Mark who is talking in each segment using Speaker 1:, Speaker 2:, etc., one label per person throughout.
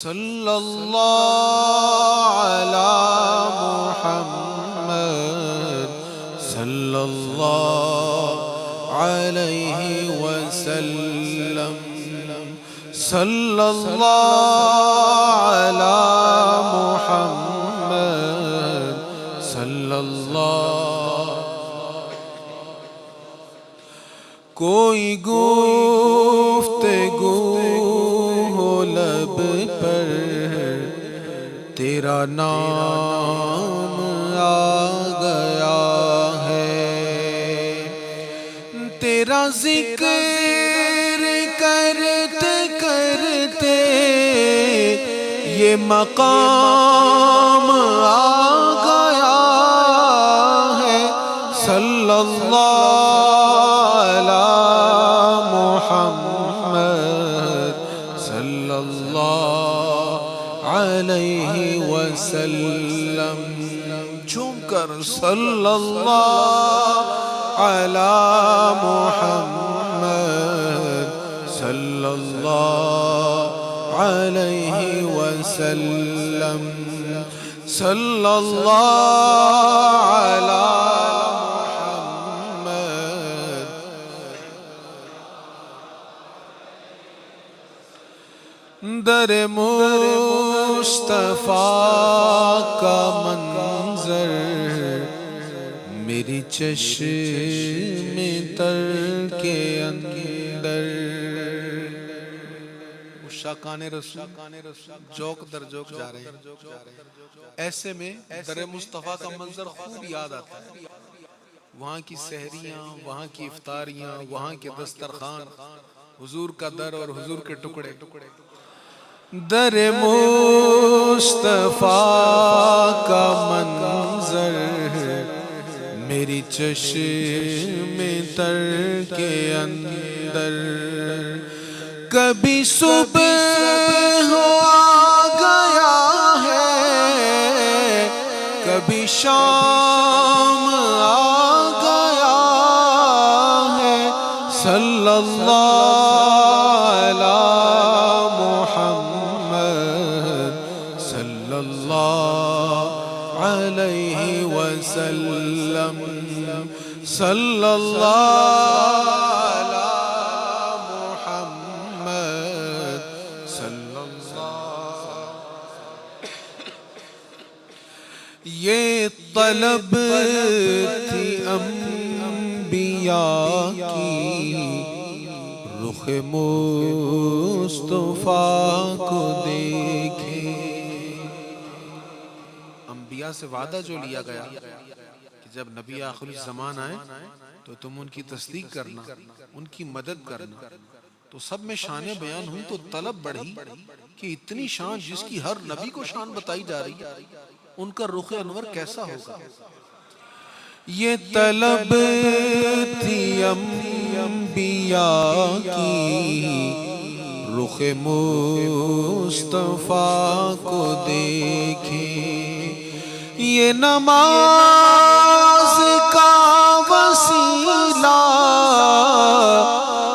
Speaker 1: صلی اللہ علی محمد صلی اللہ علیہ وسلم صلی اللہ علی محمد صلی اللہ. کوئی گفتگو ہو لب پر تیرا نام آ گیا ہے، تیرا ذکر کرتے کرتے یہ مقام آ گیا ہے. صلی اللہ علی محمد صلی اللہ علیہ وسلم. جھوم کر صلی اللہ علی محمد صلی اللہ علیہ وسلم صلی اللہ علی در مصطفیٰ کا منظر میری چشم تر کے اندر. عشاقان رسول جوک در جوک جا رہے ہیں. ایسے میں در مصطفیٰ کا منظر خوب یاد آتا ہے. وہاں کی سحریاں، وہاں کی افطاریاں، وہاں کے دسترخوان، حضور کا در اور حضور کے ٹکڑے. در مصطفیٰ کا منظر میری چشم تر کے اندر. کبھی صبح ہو آ گیا ہے، کبھی شام آ گیا ہے. صلی اللہ علی محمد صلی اللہ علیہ وسلم صلی اللہ علی محمد صلی اللہ. یہ طلب تھی انبیاء کی رخ مصطفیٰ کو دیکھے. انبیاء سے وعدہ جو لیا گیا کہ جب نبی آخر الزمان آئے تو تم ان کی تصدیق کرنا، ان کی مدد کرنا. تو سب میں شانیں بیان ہوئی تو طلب بڑھی کہ اتنی شان جس کی ہر نبی کو شان بتائی جا رہی ہے، ان کا رخ انور کیسا ہوگا. یہ طلب تھی انبیاء کی رخ مصطفیٰ کو دیکھے. یہ نماز کا وسیلہ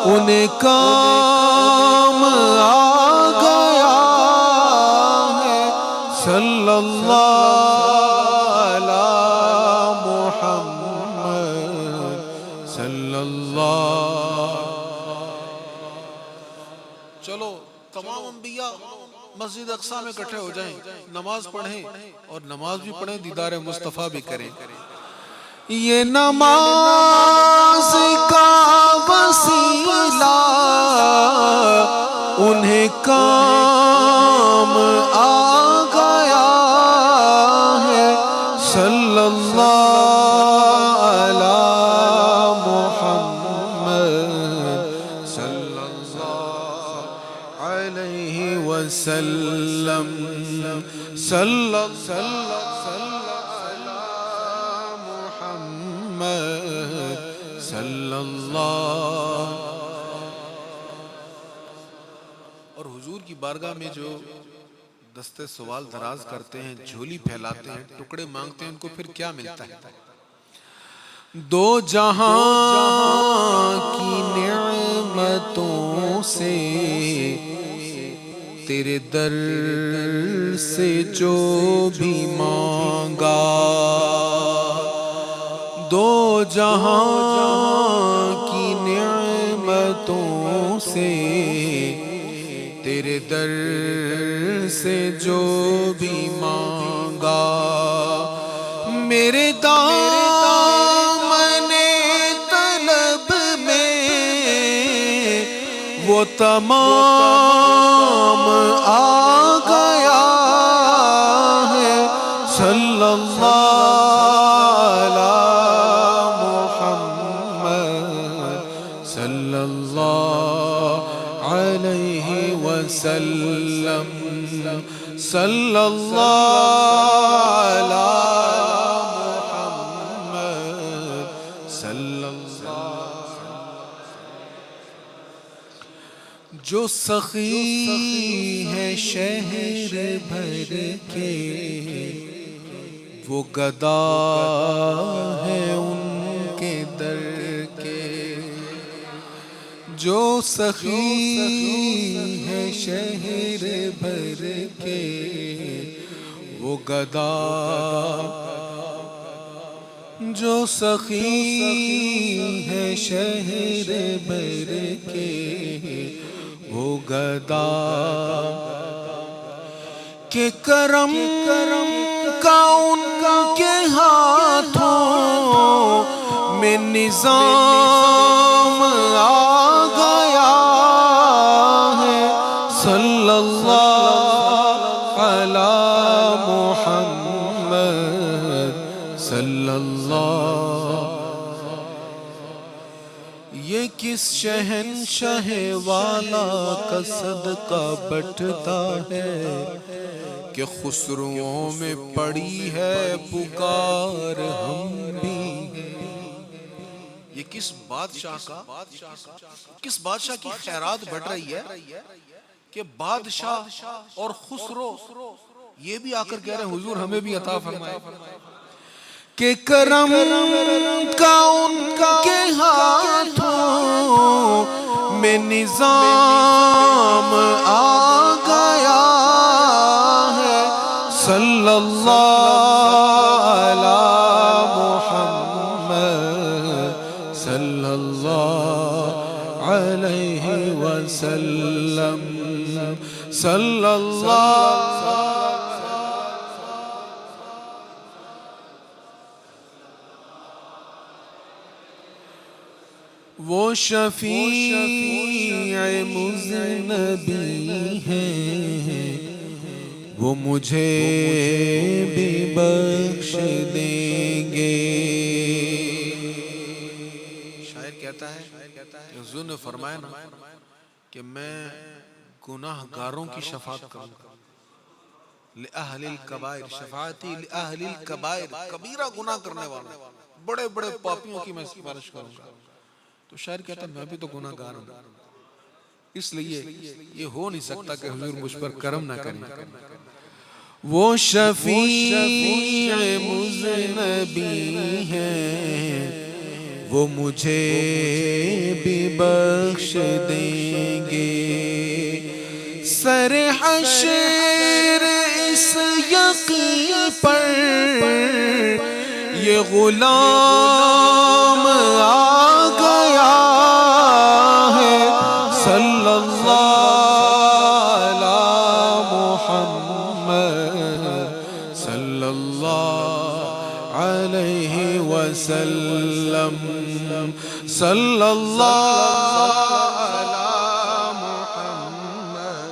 Speaker 1: انہیں کام آ گیا ہے. صلی اللہ علی محمد صلی اللہ. چلو تمام انبیاء مسجد اقصی میں اکٹھے ہو جائیں، نماز پڑھیں اور نماز بھی پڑھیں، دیدار مصطفیٰ بھی کریں. یہ نماز کا وسیلہ انہیں کام آ گیا ہے. صلی اللہ علی محمد صلی اللہ علیہ وسلم صلی اللہ علی محمد صلی اللہ. اور حضور کی بارگاہ میں جو دستے سوال دراز کرتے ہیں، جھولی پھیلاتے ہیں، ٹکڑے مانگتے ہیں، ان کو پھر کیا ملتا ہے؟ دو جہاں کی نعمتوں سے تیرے در سے جو بھی مانگا دو جہاں کی نعمتوں سے تیرے در سے جو بھی مانگا میرے دامن طلب میں وہ تمام آ گیا ہے صلی اللہ علی محمد صلی اللہ علیہ وسلم صلی اللہ علی محمد صلی اللہ جو سخی ہے شہر بھر کے وہ گدا ہے ان کے در کے جو سخی ہے شہر بھر کے وہ گدا جو سخی ہے شہر بھر کے وہ گدا کہ کرم کا ان کے ہاتھوں میں نظام آ گیا ہے صلی اللہ علی محمد صلی اللہ یہ کس شہنشاہ والا کا صدقہ بٹتا ہے کہ خسروؤں میں پڑی ہے پکار ہم بھی یہ کس بادشاہ کی خیرات بڑھ رہی ہے کہ بادشاہ اور خسرو یہ بھی آ کر کہہ رہے ہیں حضور ہمیں بھی عطا فرمائے کہ کرم کا ان کے ہاتھوں میں نظام آ گیا ہے صلی اللہ علی محمد صلی اللہ علیہ وسلم صلی اللہ وہ شفیع مذنبی ہیں وہ مجھے بھی بخش دیں گے شاعر کہتا ہے کہ حضور نے فرمایا نا کہ میں گناہ گاروں کی شفاعت کروں گا لأہل الکبائر شفاعتی لأہل الکبائر کبیرہ گناہ کرنے والے بڑے بڑے پاپیوں کی میں سفارش کروں گا تو شاعر کہتا ہے میں بھی تو گناہ گار ہوں اس لیے یہ ہو نہیں سکتا کہ حضور مجھ پر کرم نہ کریں وہ شفیع مذنبی ہیں وہ مجھے بھی بخش دیں گے سر حشر اس یقین پر یہ غلام آ گیا ہے صلی اللہ علی محمد صلی اللہ علیہ وسلم صلی اللہ علی محمد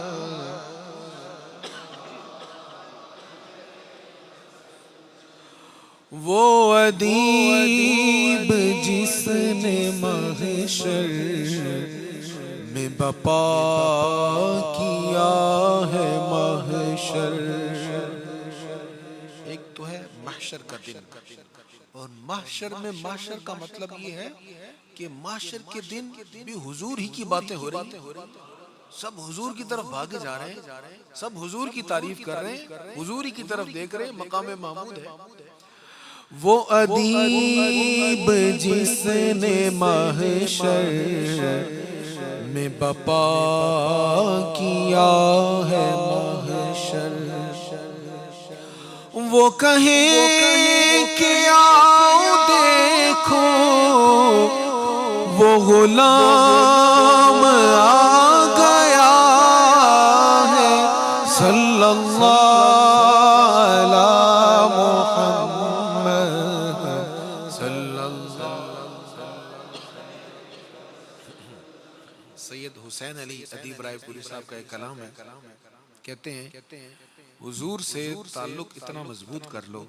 Speaker 1: وہ ادیب جس نے محشر میں بپا کیا ہے محشر ایک تو ہے محشر کا دن اور محشر میں محشر کا مطلب یہ ہے کہ محشر کے دن بھی حضور ہی کی باتیں ہو رہی ہیں سب حضور کی طرف بھاگے جا رہے ہیں سب حضور کی تعریف کر رہے ہیں حضور ہی کی طرف دیکھ رہے ہیں مقام محمود ہے وہ ادیب جس نے محشر میں بپا کیا ہے محشر، وہ کہیں کہ آؤ دیکھو وہ غلام آ گیا ہے، صلی اللہ علی محمد صلی اللہ۔ سید حسین علی ادیب رائے پوری صاحب کا ایک کلام ہے، کہتے ہیں حضور سے تعلق اتنا مضبوط کر لو،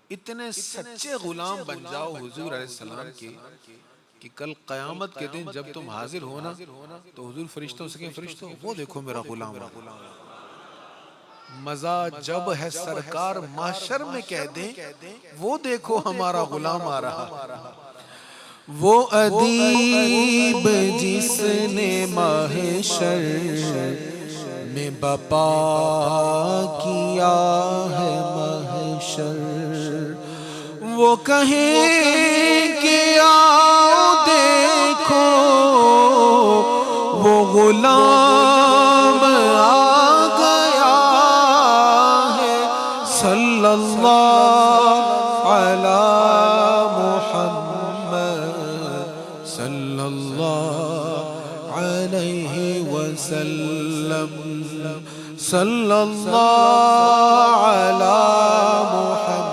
Speaker 1: اتنے سچے غلام بن جاؤ حضور علیہ السلام کے، کہ کل قیامت کے دن جب تم حاضر ہونا تو حضور فرشتوں سے کہیں فرشتوں وہ دیکھو میرا غلام، مزہ جب ہے سرکار محشر میں کہہ دیں وہ دیکھو ہمارا غلام آ رہا، وہ ادیب جس نے محشر میں بپا کیا ہے محشر، وہ کہیں کہ آؤ دیکھو وہ غلام آ گیا ہے، صلی اللہ علی محمد صلی اللہ علیہ وسلم، صلی اللہ علی محمد۔